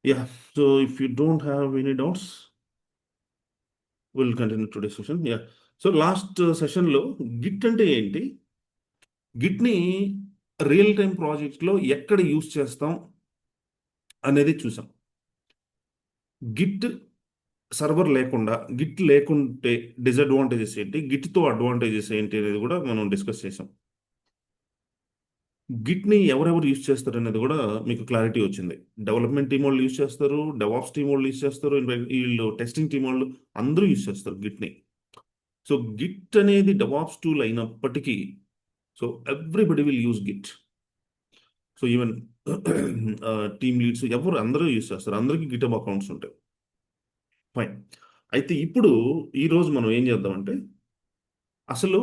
Yeah, so if you don't have any doubts, we'll continue today's session. Yeah. So last సెషన్లో Git అంటే ఏంటి, గిట్ని real time ప్రాజెక్ట్లో ఎక్కడ use చేస్తాం అనేది చూసాం. గిట్ సర్వర్ లేకుండా, గిట్ లేకుంటే డిసడ్వాంటేజెస్ ఏంటి, గిట్తో అడ్వాంటేజెస్ ఏంటి అనేది కూడా మనం డిస్కస్ చేసాం. గిట్ని ఎవరెవరు యూస్ చేస్తారు అనేది కూడా మీకు క్లారిటీ వచ్చింది. డెవలప్మెంట్ టీం వాళ్ళు యూస్ చేస్తారు, డెవాప్స్ టీం వాళ్ళు యూస్ చేస్తారు, వీళ్ళు టెస్టింగ్ టీం వాళ్ళు అందరూ యూస్ చేస్తారు గిట్ని. సో గిట్ అనేది డెవాప్స్ టూల్ అయినప్పటికీ, so everybody will use Git. So even team leads ఎవరు అందరూ యూస్ చేస్తారు, అందరికీ గిటబ్ అకౌంట్స్ ఉంటాయి. ఫైన్. అయితే ఇప్పుడు ఈరోజు మనం ఏం చేద్దామంటే, అసలు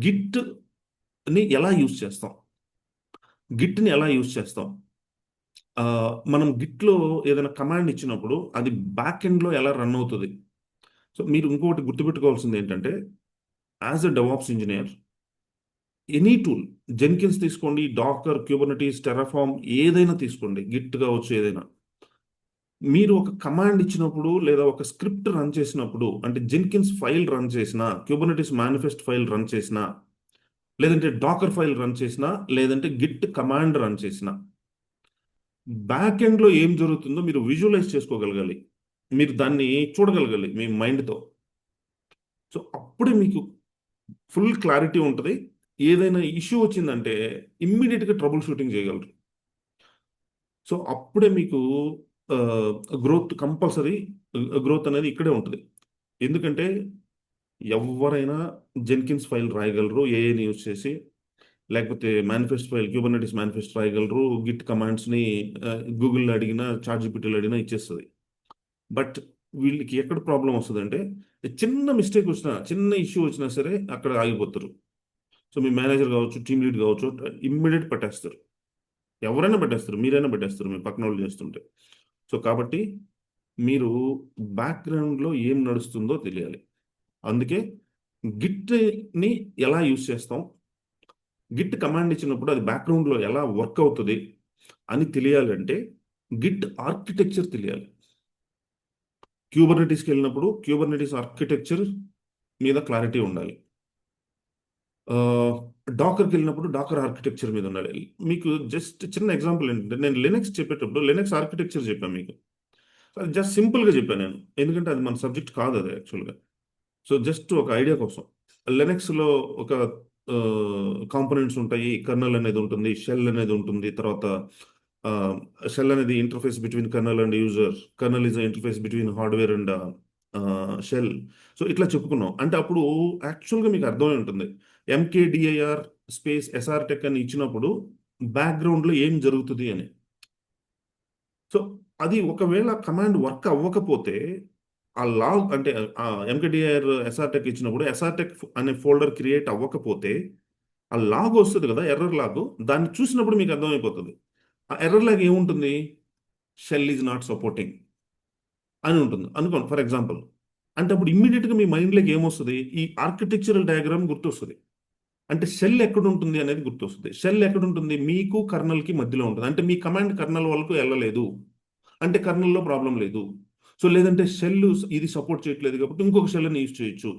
గిట్ని ఎలా యూస్ చేస్తాం, గిట్ని ఎలా యూస్ చేస్తాం, మనం గిట్లో ఏదైనా కమాండ్ ఇచ్చినప్పుడు అది బ్యాక్ ఎండ్లో ఎలా రన్ అవుతుంది. సో మీరు ఇంకొకటి గుర్తుపెట్టుకోవాల్సింది ఏంటంటే, as a DevOps engineer, any tool, Jenkins తీసుకోండి, డాకర్, క్యూబర్నెటీస్, టెరాఫార్మ్, ఏదైనా తీసుకోండి, గిట్ కావచ్చు ఏదైనా, మీరు ఒక కమాండ్ ఇచ్చినప్పుడు లేదా ఒక స్క్రిప్ట్ రన్ చేసినప్పుడు, అంటే జెన్కిన్స్ ఫైల్ రన్ చేసినా, క్యూబర్నెటీస్ మేనిఫెస్ట్ ఫైల్ రన్ చేసినా, లేదంటే డాకర్ ఫైల్ రన్ చేసినా, లేదంటే గిట్ కమాండ్ రన్ చేసినా, బ్యాక్ ఎండ్లో ఏం జరుగుతుందో మీరు విజువలైజ్ చేసుకోగలగాలి, మీరు దాన్ని చూడగలగాలి మీ మైండ్తో. సో అప్పుడే మీకు ఫుల్ క్లారిటీ ఉంటుంది. ఏదైనా ఇష్యూ వచ్చిందంటే ఇమ్మీడియట్గా ట్రబుల్ షూటింగ్ చేయగలరు. సో అప్పుడే మీకు గ్రోత్, కంపల్సరీ గ్రోత్ అనేది ఇక్కడే ఉంటుంది. ఎందుకంటే ఎవరైనా జెన్కిన్స్ ఫైల్ రాయగలరు ఏఐని యూజ్ చేసి, లేకపోతే మేనిఫెస్ట్ ఫైల్, క్యూబర్నెటీస్ మేనిఫెస్ట్ రాయగలరు, గిట్ కమాండ్స్ని గూగుల్లో అడిగినా, చాట్‌జీపీటీలో అడిగినా ఇచ్చేస్తుంది. బట్ వీళ్ళకి ఎక్కడ ప్రాబ్లం వస్తుందంటే, చిన్న మిస్టేక్ వచ్చినా, చిన్న ఇష్యూ వచ్చినా సరే అక్కడ ఆగిపోతారు. సో మీ మేనేజర్ కావచ్చు, టీమ్ లీడ్ కావచ్చు, ఇమ్మీడియట్ పట్టేస్తారు. ఎవరైనా పట్టేస్తారు, మీరైనా పట్టేస్తారు మీ పక్కన వాళ్ళు చేస్తుంటే. సో కాబట్టి మీరు బ్యాక్గ్రౌండ్లో ఏం నడుస్తుందో తెలియాలి. అందుకే గిట్ని ఎలా యూస్ చేస్తాం, గిట్ కమాండ్ ఇచ్చినప్పుడు అది బ్యాక్గ్రౌండ్లో ఎలా వర్క్ అవుతుంది అని తెలియాలంటే గిట్ ఆర్కిటెక్చర్ తెలియాలి. క్యూబర్నెటీస్కి వెళ్ళినప్పుడు క్యూబర్నెటీస్ ఆర్కిటెక్చర్ మీద క్లారిటీ ఉండాలి. డాకర్కి వెళ్ళినప్పుడు డాకర్ ఆర్కిటెక్చర్ మీద ఉండాలి. మీకు జస్ట్ చిన్న ఎగ్జాంపుల్ ఏంటంటే, నేను లినక్స్ చెప్పేటప్పుడు లినక్స్ ఆర్కిటెక్చర్ చెప్పాను మీకు. అది జస్ట్ సింపుల్గా చెప్పాను నేను, ఎందుకంటే అది మన సబ్జెక్ట్ కాదు అది యాక్చువల్గా. సో జస్ట్ ఒక ఐడియా కోసం, లినక్స్లో ఒక కాంపోనెంట్స్ ఉంటాయి, కర్నల్ అనేది ఉంటుంది, షెల్ అనేది ఉంటుంది, తర్వాత షెల్ అనేది interface between kernel and user, kernel is interface between hardware and shell. So ఇట్లా చెప్పుకున్నాం అంటే అప్పుడు యాక్చువల్గా మీకు అర్థమై ఉంటుంది. ఎంకేడిఐఆర్ స్పేస్ ఎస్ఆర్ టెక్ అని ఇచ్చినప్పుడు బ్యాక్గ్రౌండ్లో ఏం జరుగుతుంది అని. సో అది ఒకవేళ కమాండ్ వర్క్ అవ్వకపోతే, ఆ లాగ్ అంటే ఎంకేడిఐఆర్ ఎస్ఆర్ టెక్ ఇచ్చినప్పుడు ఎస్ఆర్ టెక్ అనే ఫోల్డర్ క్రియేట్ అవ్వకపోతే ఆ లాగ్ వస్తుంది కదా, ఎర్రర్ లాగ్, దాన్ని చూసినప్పుడు మీకు అర్థమైపోతుంది. ఆ ఎర్రర్ లాగ్ ఏముంటుంది, షెల్ ఈజ్ నాట్ సపోర్టింగ్ అని ఉంటుంది అనుకోండి ఫర్ ఎగ్జాంపుల్. అంటే అప్పుడు ఇమ్మీడియట్గా మీ మైండ్లోకి ఏమొస్తుంది, ఈ ఆర్కిటెక్చరల్ డయాగ్రామ్ గుర్తొస్తుంది. అంటే షెల్ ఎక్కడ ఉంటుంది అనేది గుర్తొస్తుంది. షెల్ ఎక్కడ ఉంటుంది, మీకు కర్నల్కి మధ్యలో ఉంటుంది. అంటే మీ కమాండ్ కర్నల్ వరకు వెళ్ళలేదు అంటే కర్నల్లో ప్రాబ్లం లేదు. సో లేదంటే షెల్ ఇది సపోర్ట్ చేయట్లేదు కాబట్టి ఇంకొక షెల్ని యూజ్ చేయొచ్చు,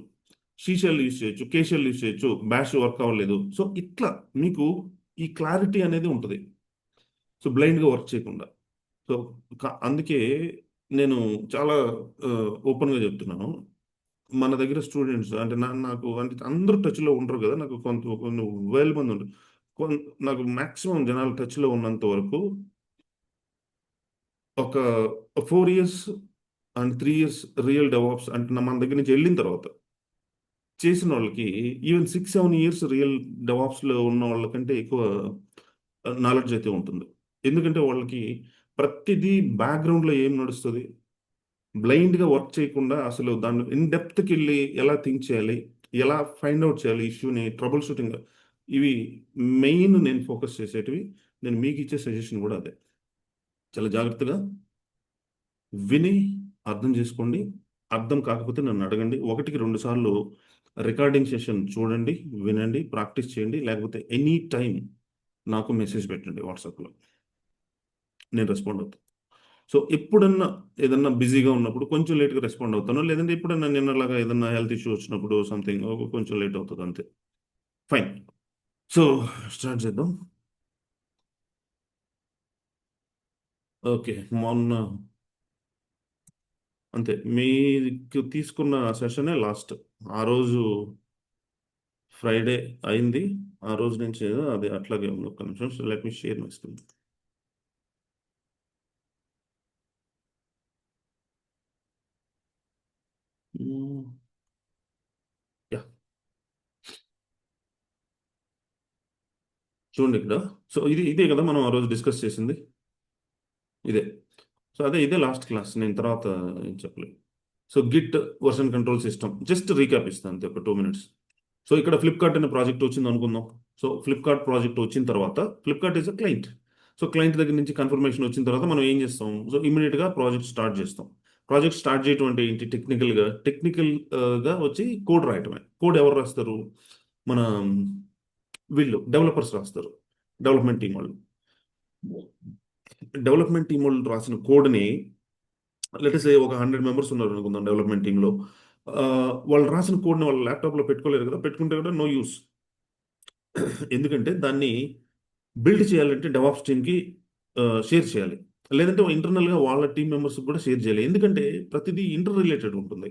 సి షెల్ యూజ్ చేయొచ్చు, కే షెల్ యూజ్ చేయొచ్చు, బ్యాష్ వర్క్ అవ్వలేదు. సో ఇట్లా మీకు ఈ క్లారిటీ అనేది ఉంటుంది, సో బ్లైండ్గా వర్క్ చేయకుండా. సో అందుకే నేను చాలా ఓపెన్గా చెప్తున్నాను. మన దగ్గర స్టూడెంట్స్ అంటే నాకు అంటే అందరూ టచ్లో ఉండరు కదా, నాకు కొన్ని వేల మంది ఉంటారు. నాకు మ్యాక్సిమం జనాలు టచ్లో ఉన్నంత వరకు ఒక 4 years and 3 years real DevOps అంటే మన దగ్గర నుంచి వెళ్ళిన తర్వాత చేసిన వాళ్ళకి, ఈవెన్ 6-7 years రియల్ డెవాప్స్లో ఉన్న వాళ్ళకంటే ఎక్కువ నాలెడ్జ్ అయితే ఉంటుంది. ఎందుకంటే వాళ్ళకి ప్రతిదీ బ్యాక్గ్రౌండ్లో ఏం నడుస్తుంది, బ్లైండ్గా వర్క్ చేయకుండా అసలు దాన్ని ఇన్ డెప్త్కి వెళ్ళి ఎలా థింక్ చేయాలి, ఎలా ఫైండ్ అవుట్ చేయాలి ఇష్యూని, ట్రబుల్ షూటింగ్, ఇవి మెయిన్ నేను ఫోకస్ చేసేటివి. నేను మీకు ఇచ్చే సజెషన్ కూడా అదే. చాలా జాగ్రత్తగా విని అర్థం చేసుకోండి. అర్థం కాకపోతే నన్ను అడగండి. 1-2 సార్లు రికార్డింగ్ సెషన్ చూడండి, వినండి, ప్రాక్టీస్ చేయండి. లేకపోతే ఎనీ టైం నాకు మెసేజ్ పెట్టండి వాట్సాప్లో, నేను రెస్పాండ్ అవుతాను. సో ఎప్పుడన్నా ఏదన్నా బిజీగా ఉన్నప్పుడు కొంచెం లేట్గా రెస్పాండ్ అవుతాను, లేదంటే ఎప్పుడన్నా నిన్నలాగా ఏదన్నా హెల్త్ ఇష్యూ వచ్చినప్పుడు సంథింగ్ కొంచెం లేట్ అవుతుంది అంతే. ఫైన్. సో స్టార్ట్ చేద్దాం. ఓకే. మొన్న అంతే మీకు తీసుకున్న సెషనే లాస్ట్. ఆ రోజు ఫ్రైడే అయింది. ఆ రోజు నుంచి అది అట్లాగే ఉంది. ఒక్క నిమిషం, let me share my screen. Yeah, చూడండి ఇక్కడ. సో ఇదే కదా మనం ఆ రోజు డిస్కస్ చేసింది. ఇదే. సో ఇదే లాస్ట్ క్లాస్. నేను తర్వాత ఏం చెప్పలేదు. So Git version control system just recap ఇస్తాను అంతే, ఒక 2 minutes. సో ఇక్కడ ఫ్లిప్కార్ట్ అనే ప్రాజెక్ట్ వచ్చింది అనుకుందాం. సో ఫ్లిప్కార్ట్ ప్రాజెక్ట్ వచ్చిన తర్వాత Flipkart is a client. So client దగ్గర నుంచి కన్ఫర్మేషన్ వచ్చిన తర్వాత మనం ఏం చేస్తాం? సో ఇమీడియట్గా ప్రాజెక్ట్ స్టార్ట్ చేస్తాం. ప్రాజెక్ట్ స్టార్ట్ చేయడం అంటే ఏంటి? టెక్నికల్గా వచ్చి కోడ్ రాయటమే. కోడ్ ఎవరు రాస్తారు? మన వీళ్ళు డెవలపర్స్ రాస్తారు, డెవలప్మెంట్ టీం వాళ్ళు. డెవలప్మెంట్ టీం వాళ్ళు రాసిన కోడ్ని, లెటర్స్ ఒక 100 మెంబర్స్ ఉన్నారు అనుకుందాం డెవలప్మెంట్ టీంలో. వాళ్ళు రాసిన కోడ్ని వాళ్ళ ల్యాప్టాప్లో పెట్టుకోలేరు కదా, పెట్టుకుంటే కూడా నో యూస్. ఎందుకంటే దాన్ని బిల్డ్ చేయాలంటే డెవాప్స్ టీమ్కి షేర్ చేయాలి, లేదంటే ఇంటర్నల్గా వాళ్ళ టీం మెంబర్స్కి కూడా షేర్ చేయాలి. ఎందుకంటే ప్రతిదీ ఇంటర్ రిలేటెడ్ ఉంటుంది.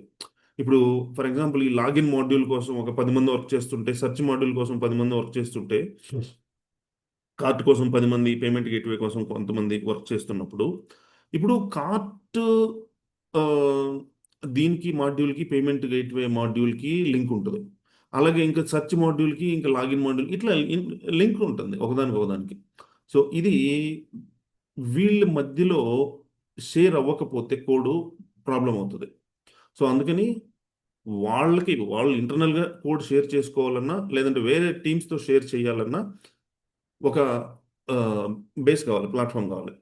ఇప్పుడు ఫర్ ఎగ్జాంపుల్ ఈ లాగిన్ మాడ్యూల్ కోసం ఒక 10 మంది వర్క్ చేస్తుంటే, సెర్చ్ మాడ్యూల్ కోసం 10 మంది వర్క్ చేస్తుంటే, కార్ట్ కోసం 10 మంది, పేమెంట్ గేట్వే కోసం కొంతమంది వర్క్ చేస్తున్నప్పుడు, ఇప్పుడు కార్ట్ దీనికి మాడ్యూల్కి, పేమెంట్ గేట్వే మాడ్యూల్కి లింక్ ఉంటుంది. అలాగే ఇంకా సెర్చ్ మాడ్యూల్కి, ఇంకా లాగిన్ మాడ్యూల్, ఇట్లా లింక్ ఉంటుంది ఒకదానికి ఒకదానికి. సో ఇది వీళ్ళ మధ్యలో షేర్ అవ్వకపోతే కోడ్ ప్రాబ్లం అవుతుంది. సో అందుకని వాళ్ళు ఇంటర్నల్గా కోడ్ షేర్ చేసుకోవాలన్నా, లేదంటే వేరే టీమ్స్తో షేర్ చేయాలన్నా ఒక బేస్ కావాలి, ప్లాట్ఫామ్ కావాలి.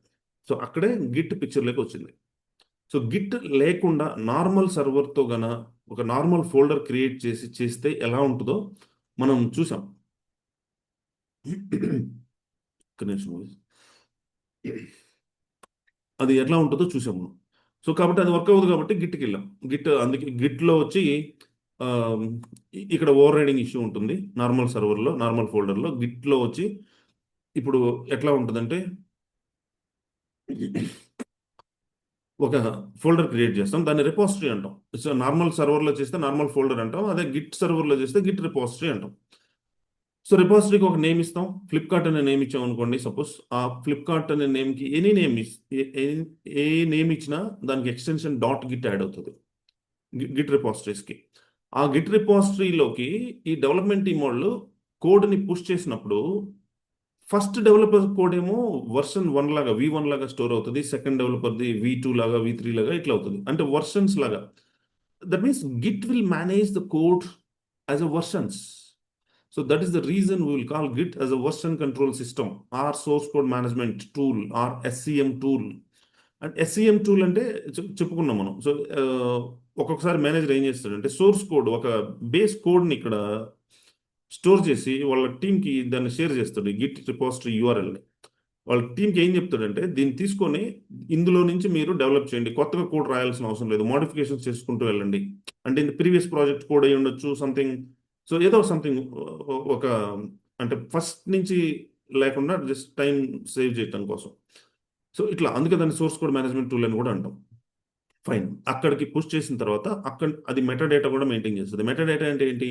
సో అక్కడే గిట్ పిక్చర్లోకి వచ్చింది. సో గిట్ లేకుండా నార్మల్ సర్వర్తో ఒక నార్మల్ ఫోల్డర్ క్రియేట్ చేస్తే ఎలా ఉంటుందో మనం చూసాం. ఒక్క నిమిషం. అది ఎట్లా ఉంటుందో చూసాము. సో కాబట్టి అది వర్క్ అవ్వదు, కాబట్టి గిట్కి వెళ్ళాం. అందుకే గిట్లో వచ్చి ఆ, ఇక్కడ ఓవర్ రైడింగ్ ఇష్యూ ఉంటుంది నార్మల్ సర్వర్లో, నార్మల్ ఫోల్డర్లో. గిట్లో వచ్చి ఇప్పుడు ఎట్లా ఉంటుందంటే, ఒక ఫోల్డర్ క్రియేట్ చేస్తాం, దాన్ని రిపోజిటరీ అంటాం. సో నార్మల్ సర్వర్లో చేస్తే నార్మల్ ఫోల్డర్ అంటాం, అదే గిట్ సర్వర్లో చేస్తే గిట్ రిపోజిటరీ అంటాం. సో రిపోజిటరీకి ఒక నేమ్ ఇస్తాం. ఫ్లిప్కార్ట్ అనే నేమ్ ఇచ్చాం అనుకోండి సపోజ్. ఆ ఫ్లిప్కార్ట్ అనే నేమ్కి ఎనీ నేమ్ ఏ నేమ్ ఇచ్చినా దానికి ఎక్స్టెన్షన్ డాట్ గిట్ యాడ్ అవుతుంది గిట్ రిపోజిటరీస్కి. ఆ గిట్ రిపోజిటరీలోకి ఈ డెవలప్మెంట్ టీం వాళ్ళు కోడ్ని పుష్ చేసినప్పుడు, ఫస్ట్ డెవలపర్ కోడ్ ఏమో వర్షన్ 1 లాగా, V1 లాగా స్టోర్ అవుతుంది. సెకండ్ డెవలపర్ది V2 లాగా, V3 లాగా ఇట్లా అవుతుంది, అంటే వర్షన్స్ లాగా. That means Git will manage the code as a versions. So that is the reason we will call Git as a version control system, or source code management tool, or SCM tool. And SCM tool అంటే చెప్పుకున్నాం మనం. So ఒక్కొక్కసారి manager ఏం చేస్తాడంటే, source code, ఒక base కోడ్ని ఇక్కడ store చేసి వాళ్ళ టీంకి దాన్ని షేర్ చేస్తాడు, గిట్ రిపోజిటరీ URLని. వాళ్ళ టీంకి ఏం చెప్తాడంటే, దీన్ని తీసుకొని ఇందులో నుంచి మీరు డెవలప్ చేయండి, కొత్తగా కోడ్ రాయాల్సిన అవసరం లేదు, మోడిఫికేషన్స్ చేసుకుంటూ వెళ్ళండి. అంటే ఇది ప్రీవియస్ ప్రాజెక్ట్ కోడ్ అయి ఉండొచ్చు, సంథింగ్. సో ఏదో సంథింగ్, ఒక అంటే ఫస్ట్ నుంచి లేకుండా జస్ట్ టైం సేవ్ చేయడం కోసం. సో ఇట్లా, అందుకే దాన్ని సోర్స్ కోడ్ మేనేజ్మెంట్ టూల్ అని కూడా అంటాం. ఫైన్. అక్కడికి పుష్ చేసిన తర్వాత అది మెటా డేటా కూడా మెయింటైన్ చేస్తుంది. మెటా డేటా అంటే ఏంటి?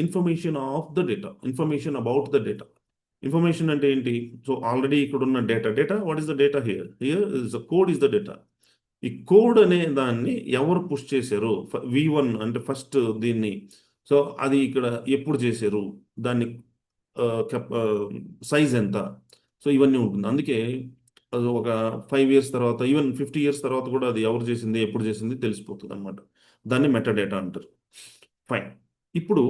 Information of the data, information about the data. Information అంటే ఏంటి? సో ఆల్రెడీ ఇక్కడ ఉన్న data, what is the data? Here is the code, is the data. ఈ కోడ్ అనే దాన్ని ఎవరు పుష్ చేశారు? V1 అంటే ఫస్ట్ దీన్ని. సో అది ఇక్కడ ఎప్పుడు చేశారు, దాన్ని సైజ్ ఎంత, సో ఇవన్నీ ఉంటుంది. అందుకే అది ఒక 5 years తర్వాత, ఈవెన్ 50 years తర్వాత కూడా అది ఎవరు చేసింది, ఎప్పుడు చేసింది తెలిసిపోతుంది అనమాట. దాన్ని మెటా డేటా అంటారు. ఫైన్. ఇప్పుడు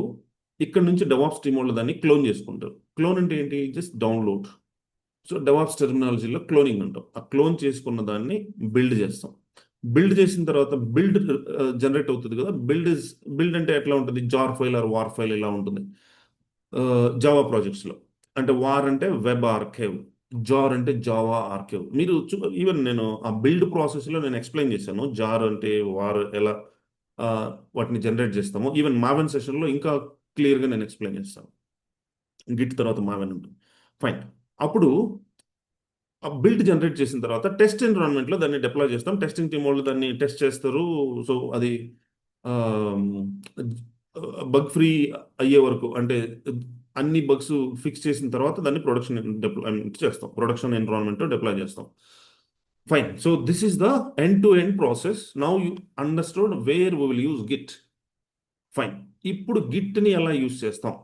ఇక్కడ నుంచి డెవాప్స్ టీమ్ వాళ్ళు దాన్ని క్లోన్ చేసుకుంటారు. క్లోన్ అంటే ఏంటి? Just download. సో డెవాప్స్ టెర్మినాలజీలో క్లోనింగ్ అంటాం. ఆ క్లోన్ చేసుకున్న దాన్ని బిల్డ్ చేస్తాం. బిల్డ్ చేసిన తర్వాత బిల్డ్ జనరేట్ అవుతుంది కదా. బిల్డ్ అంటే ఎట్లా ఉంటుంది? Jar file or war file ఇలా ఉంటుంది జావా ప్రాజెక్ట్స్లో. అంటే వార్ అంటే వెబ్ ఆర్కైవ్, జార్ అంటే జావా ఆర్కేవ్. మీరు ఈవెన్ నేను ఆ బిల్డ్ ప్రాసెస్లో నేను ఎక్స్ప్లెయిన్ చేశాను జార్ అంటే వార్ ఎలా ఆ, వాటిని జనరేట్ చేస్తాము. ఈవెన్ మావెన్ సెషన్లో ఇంకా క్లియర్గా నేను ఎక్స్ప్లెయిన్ చేస్తాను. గిట్ తర్వాత మావెన్ ఉంటుంది. ఫైన్. అప్పుడు ఆ బిల్డ్ జనరేట్ చేసిన తర్వాత టెస్ట్ ఎన్విరాన్మెంట్లో దాన్ని డిప్లాయ్ చేస్తాం. టెస్టింగ్ టీం వాళ్ళు దాన్ని టెస్ట్ చేస్తారు. సో అది బగ్ ఫ్రీ అయ్యే వరకు, అంటే అన్ని బగ్స్ ఫిక్స్ చేసిన తర్వాత దాన్ని ప్రొడక్షన్ డిప్లాయ్మెంట్ చేస్తాం, ప్రొడక్షన్ ఎన్విరాన్మెంట్ డిప్లాయ్ చేస్తాం. Fine. So this is the end to end process. Now you understood where we will use Git. Fine. ఇప్పుడు గిట్ని ఎలా యూజ్ చేస్తాం?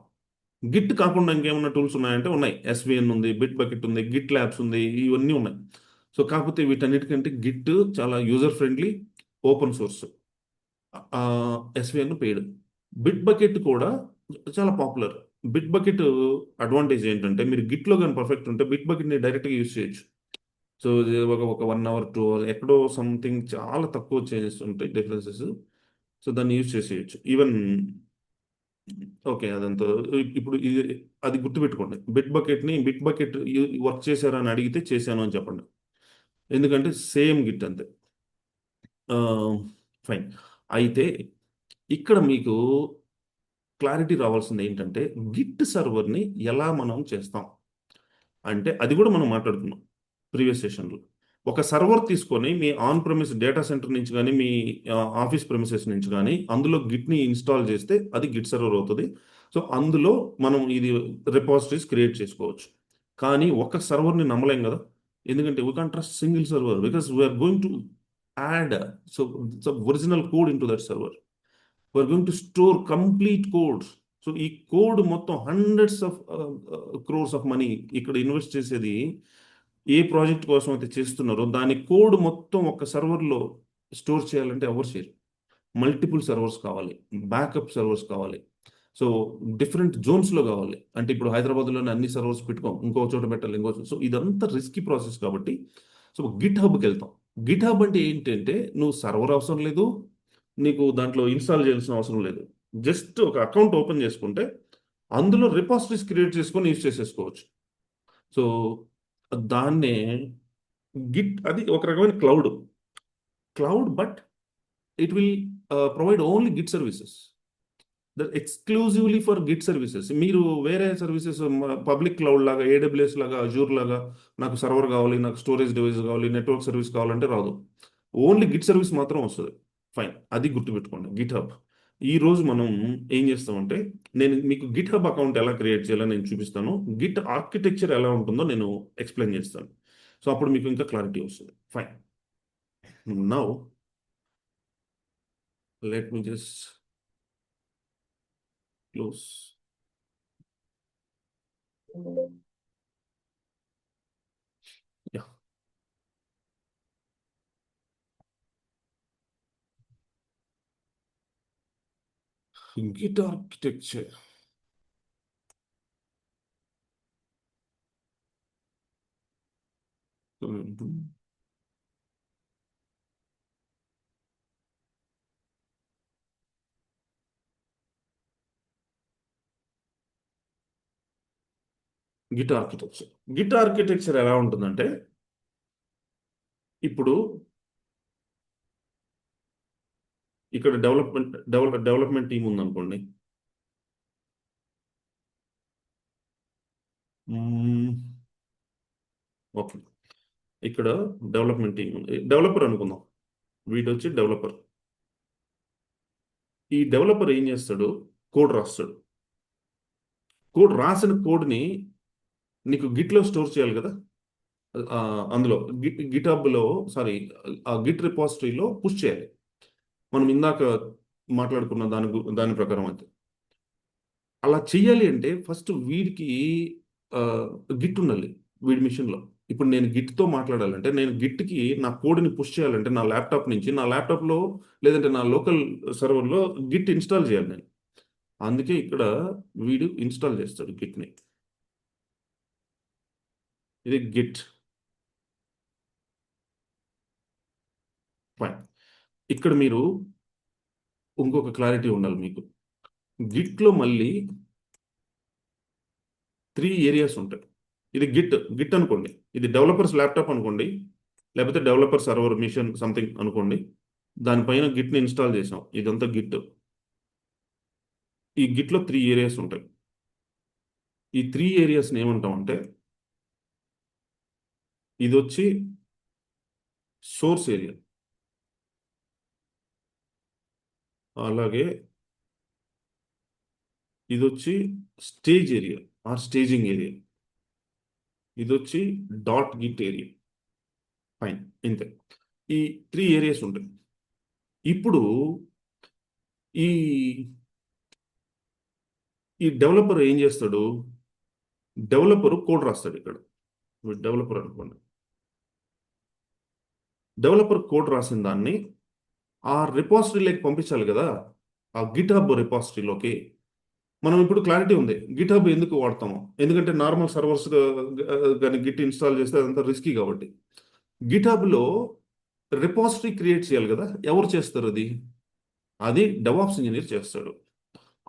గిట్ కాకుండా ఇంకేమైనా టూల్స్ ఉన్నాయంటే ఉన్నాయి. ఎస్విఎన్ ఉంది, బిట్ బకెట్ ఉంది, గిట్ ల్యాబ్స్ ఉంది, ఇవన్నీ ఉన్నాయి. సో కాకపోతే వీటన్నిటికంటే గిట్ చాలా user friendly, open source. SVN paid. Bit bucket కూడా చాలా పాపులర్. బిట్ బకెట్ అడ్వాంటేజ్ ఏంటంటే మీరు గిట్లో కానీ పర్ఫెక్ట్ ఉంటే బిట్ బకెట్ని డైరెక్ట్గా యూజ్ చేయొచ్చు. సో ఇది ఒక 1 అవర్ 2 అవర్ ఎక్కడో సంథింగ్ చాలా తక్కువ చేంజెస్ ఉంటాయి, డిఫరెన్సెస్. సో దాన్ని యూజ్ చేసేయచ్చు ఈవెన్. ఓకే, అదంతా ఇప్పుడు ఇది అది గుర్తుపెట్టుకోండి. బిట్ బకెట్ వర్క్ చేశారా అని అడిగితే చేశాను అని చెప్పండి. ఎందుకంటే సేమ్ గిట్ అంతే. ఫైన్. అయితే ఇక్కడ మీకు క్లారిటీ రావాల్సింది ఏంటంటే గిట్ సర్వర్ని ఎలా మనం చేస్తాం అంటే అది కూడా మనం మాట్లాడుకున్నాం ప్రీవియస్ సెషన్లో. ఒక సర్వర్ తీసుకొని me on premise data centre నుంచి కానీ మీ ఆఫీస్ ప్రెమిసెస్ నుంచి కానీ అందులో గిట్ని ఇన్స్టాల్ చేస్తే అది గిట్ సర్వర్ అవుతుంది. సో అందులో మనం ఇది రిపాజిటరీస్ క్రియేట్ చేసుకోవచ్చు. కానీ ఒక సర్వర్ని నమ్మలేం కదా, ఎందుకంటే we can't trust single server because we're going to add so original code in to that server. We're going to store complete codes. So ఈ కోడ్ మొత్తం hundreds of crores of money ఇక్కడ invest చేసేది ఏ ప్రాజెక్ట్ కోసం అయితే చేస్తున్నారో దాని code మొత్తం ఒక సర్వర్లో స్టోర్ చేయాలంటే ఎవరు చేయరు. మల్టిపుల్ సర్వర్స్ కావాలి, బ్యాకప్ సర్వర్స్ కావాలి. సో డిఫరెంట్ జోన్స్లో కావాలి. అంటే ఇప్పుడు హైదరాబాద్లోనే అన్ని సర్వర్స్ పెట్టుకోం, ఇంకో చోట పెట్టాలి, ఇంకో చోట. సో ఇదంతా రిస్కీ ప్రాసెస్ కాబట్టి సో గిట్ హబ్కి వెళ్తాం. గిట్ హబ్ అంటే ఏంటంటే నువ్వు సర్వర్ అవసరం లేదు, నీకు దాంట్లో ఇన్స్టాల్ చేయాల్సిన అవసరం లేదు. జస్ట్ ఒక అకౌంట్ ఓపెన్ చేసుకుంటే అందులో రిపాజిటరీస్ క్రియేట్ చేసుకొని యూజ్ చేసేసుకోవచ్చు. సో దాన్నే గిట్, అది ఒక రకమైన cloud. Cloud but it will provide only Git services, exclusively for Git services. మీరు వేరే సర్వీసెస్ పబ్లిక్ క్లౌడ్ లాగా, ఏడబ్ల్యూఎస్ లాగా, అజూర్ లాగా నాకు సర్వర్ కావాలి, నాకు స్టోరేజ్ డివైస్ కావాలి, నెట్వర్క్ సర్వీస్ కావాలంటే రాదు. ఓన్లీ గిట్ సర్వీస్ మాత్రం వస్తుంది. ఫైన్, అది గుర్తుపెట్టుకోండి గిట్ హబ్. ఈ రోజు మనం ఏం చేస్తామంటే నేను మీకు గిట్ హబ్ అకౌంట్ ఎలా క్రియేట్ చేయాలో నేను చూపిస్తాను. గిట్ ఆర్కిటెక్చర్ ఎలా ఉంటుందో నేను ఎక్స్ప్లెయిన్ చేస్తాను. సో అప్పుడు మీకు ఇంకా క్లారిటీ వస్తుంది. Fine. Now let me just close. Yeah. Git architecture. Git architecture. Git architecture ఎలా ఉంటుందంటే ఇప్పుడు ఇక్కడ డెవలప్మెంట్ టీం ఉందనుకోండి. ఓకే, ఇక్కడ డెవలప్మెంట్ టీం ఉంది, డెవలపర్ అనుకుందాం. వీడు వచ్చి డెవలపర్. ఈ డెవలపర్ ఏం చేస్తాడు? కోడ్ రాస్తాడు. కోడ్ రాసిన కోడ్ని నీకు గిట్లో స్టోర్ చేయాలి కదా. ఆ, అందులో గిట్ హబ్లో, సారీ, ఆ గిట్ రిపాజిటరీలో పుష్ చేయాలి. మనం ఇందాక మాట్లాడుకున్న దాని ప్రకారం అయితే అలా చెయ్యాలి అంటే ఫస్ట్ వీడికి గిట్ ఉండాలి వీడి మిషన్లో. ఇప్పుడు నేను గిట్తో మాట్లాడాలంటే నేను గిట్కి నా కోడ్ని పుష్ చేయాలంటే నా ల్యాప్టాప్ నుంచి, నా ల్యాప్టాప్లో లేదంటే నా లోకల్ సర్వర్లో గిట్ ఇన్స్టాల్ చేయాలి నేను. అందుకే ఇక్కడ వీడు ఇన్స్టాల్ చేస్తాడు గిట్ని. ఇది గిట్. ఫైన్. ఇక్కడ మీరు ఇంకొక క్లారిటీ ఉండాలి మీకు. గిట్లో మళ్ళీ 3 ఏరియాస్ ఉంటాయి. ఇది గిట్ గిట్ అనుకోండి, ఇది డెవలపర్స్ ల్యాప్టాప్ అనుకోండి, లేకపోతే డెవలపర్ సర్వర్ మిషన్ సంథింగ్ అనుకోండి. దానిపైన గిట్ని ఇన్స్టాల్ చేసాం, ఇదంతా గిట్. ఈ గిట్లో 3 ఏరియాస్ ఉంటాయి. ఈ 3 ఏరియాస్ని ఏమంటాం అంటే, ఇది వచ్చి సోర్స్ ఏరియా, అలాగే ఇది వచ్చి stage area or staging area, ఇది వచ్చి డాట్ గిట్ ఏరియా. ఫైన్, ఇంతే. ఈ 3 ఏరియాస్ ఉంటాయి. ఇప్పుడు ఈ ఈ డెవలపర్ ఏం చేస్తాడు? డెవలపర్ కోడ్ రాస్తాడు ఇక్కడ. డెవలపర్ అనుకోండి, డెవలపర్ కోడ్ రాసిన దాన్ని ఆ రిపాజిటరీలోకి పంపించాలి కదా, ఆ గిట్ హబ్ రిపాజిటరీలోకి. మనం ఇప్పుడు క్లారిటీ ఉంది గిట్ హబ్ ఎందుకు వాడతాము, ఎందుకంటే నార్మల్ సర్వర్స్ కానీ గిట్ ఇన్స్టాల్ చేస్తే అదంతా రిస్కీ కాబట్టి. గిట్ హబ్లో రిపాజిటరీ క్రియేట్ చేయాలి కదా, ఎవరు చేస్తారు అది? అది డెవాప్స్ ఇంజనీర్ చేస్తాడు.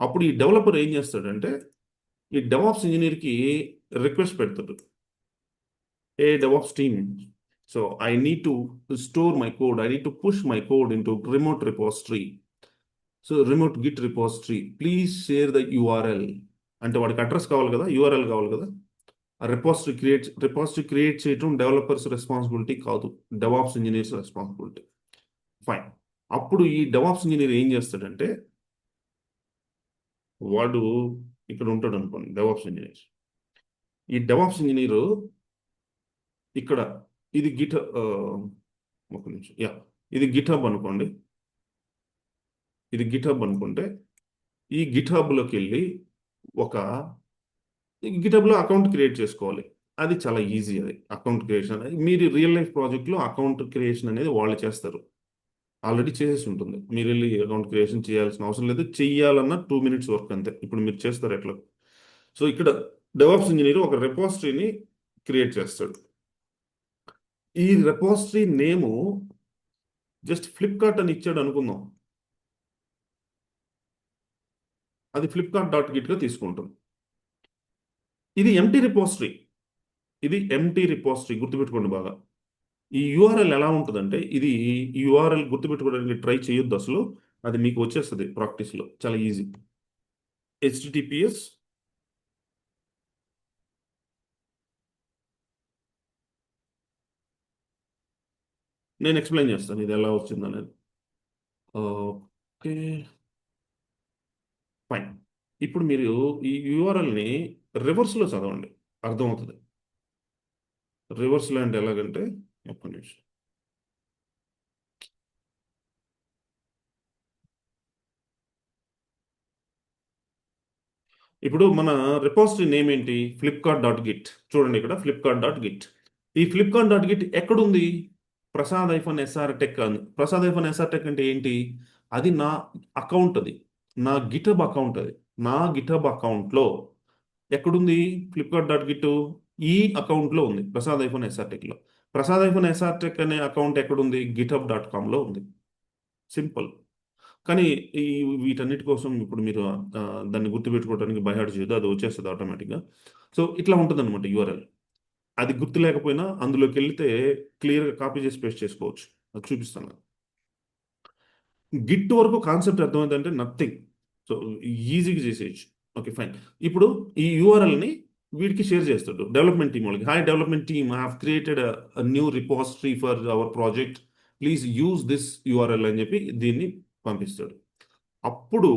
అప్పుడు ఈ డెవలపర్ ఏం చేస్తాడంటే, ఈ డెవాప్స్ ఇంజనీర్కి రిక్వెస్ట్ పెడతాడు, a DevOps team, so I need to store my code, I need to push my code into remote repository, so remote git repository, please share the URL. అంటే వాడికి అడ్రస్ కావాలి కదా, URL కావాలి కదా. ఆ repository create చేయటం developers responsibility కాదు, DevOps engineers responsibility. Fine. అప్పుడు ఈ డెవాప్స్ ఇంజనీర్ ఏం చేస్తాడంటే, వాడు ఇక్కడ ఉంటాడు అనుకోండి డెవాప్స్ ఇంజనీర్. ఈ డెవాప్స్ ఇంజనీర్ ఇక్కడ, ఇది గిట్, ఒక నిమిషం, యా, ఇది గిట్ హబ్ అనుకోండి. ఇది గిట్ హబ్ అనుకుంటే, ఈ గిట్ హబ్లోకి వెళ్ళి ఒక గిట్ హబ్లో అకౌంట్ క్రియేట్ చేసుకోవాలి. అది చాలా ఈజీ. అది అకౌంట్ క్రియేషన్ అనేది మీరు రియల్ లైఫ్ ప్రాజెక్ట్లో అకౌంట్ క్రియేషన్ అనేది వాళ్ళు చేస్తారు, ఆల్రెడీ చేసేసి ఉంటుంది. మీరు వెళ్ళి అకౌంట్ క్రియేషన్ చేయాల్సిన అవసరం లేదు, చెయ్యాలన్న 2 minutes వర్క్ అంతే. ఇప్పుడు మీరు చేస్తారు ఎట్లా. సో ఇక్కడ డెవాప్స్ ఇంజనీర్ ఒక రెపాజిటరీని క్రియేట్ చేస్తాడు. ఈ రెపాజిటరీ నేము జస్ట్ ఫ్లిప్కార్ట్ అని ఇచ్చాడు అనుకుందాం, అది ఫ్లిప్కార్ట్ డాట్ గిట్గా తీసుకుంటుంది. ఇది ఎంటీ రిపాజిటరీ, ఇది ఎంటీ రిపాజిటరీ, గుర్తుపెట్టుకోండి బాగా. ఈ యూఆర్ఎల్ ఎలా ఉంటుందంటే, ఇది ఈ యూఆర్ఎల్ గుర్తుపెట్టుకోవడానికి ట్రై చేయొద్దు అసలు, అది మీకు వచ్చేస్తుంది ప్రాక్టీస్లో, చాలా ఈజీ. హెచ్టిటిపిఎస్ నేను ఎక్స్ప్లెయిన్ చేస్తాను ఇది ఎలా వచ్చిందనేది. Okay, fine. ఇప్పుడు మీరు ఈ యూఆర్ఎల్ని రివర్స్లో చదవండి, అర్థమవుతుంది. రివర్స్లో అంటే ఎలాగంటే, ఒక్క నిమిషం, ఇప్పుడు మన రిపాజిటరీ నేమ్ ఏంటి? Flipkart dot Git. చూడండి ఇక్కడ ఫ్లిప్కార్ట్ డాట్ గిట్. ఈ ఫ్లిప్కార్ట్ డాట్ గిట్ ఎక్కడుంది? ప్రసాద్-SR టెక్ అని. ప్రసాద్-SR టెక్ అంటే ఏంటి? అది నా అకౌంట్, అది నా గిటబ్ అకౌంట్, అది నా గిటబ్ అకౌంట్లో ఎక్కడుంది? ఫ్లిప్కార్ట్ డాట్ గిట్ ఈ అకౌంట్లో ఉంది, ప్రసాద్-SR టెక్లో. ప్రసాద్-SR టెక్ అనే అకౌంట్ ఎక్కడుంది? github.com-లో ఉంది. సింపుల్. కానీ ఈ వీటన్నిటి కోసం ఇప్పుడు మీరు దాన్ని గుర్తుపెట్టుకోవడానికి బైహార్ట్ చేయదు, అది వచ్చేస్తుంది ఆటోమేటిక్గా. సో ఇట్లా ఉంటుంది అనమాట యూఆర్ఎల్. అది గుర్తు లేకపోయినా అందులోకి వెళ్తే క్లియర్గా కాపీ చేసి పేస్ట్ చేసుకోవచ్చు. అది చూపిస్తాను. గిట్ వరకు కాన్సెప్ట్ అర్థమైందంటే నథింగ్, సో ఈజీగా చేసేయచ్చు. Okay, fine. ఇప్పుడు ఈ యూఆర్ఎల్ని వీడికి షేర్ చేస్తాడు డెవలప్మెంట్ టీమ్ వాళ్ళకి. Hi development team, I have created new repository for our project, please use this URL అని చెప్పి దీన్ని పంపిస్తాడు. అప్పుడు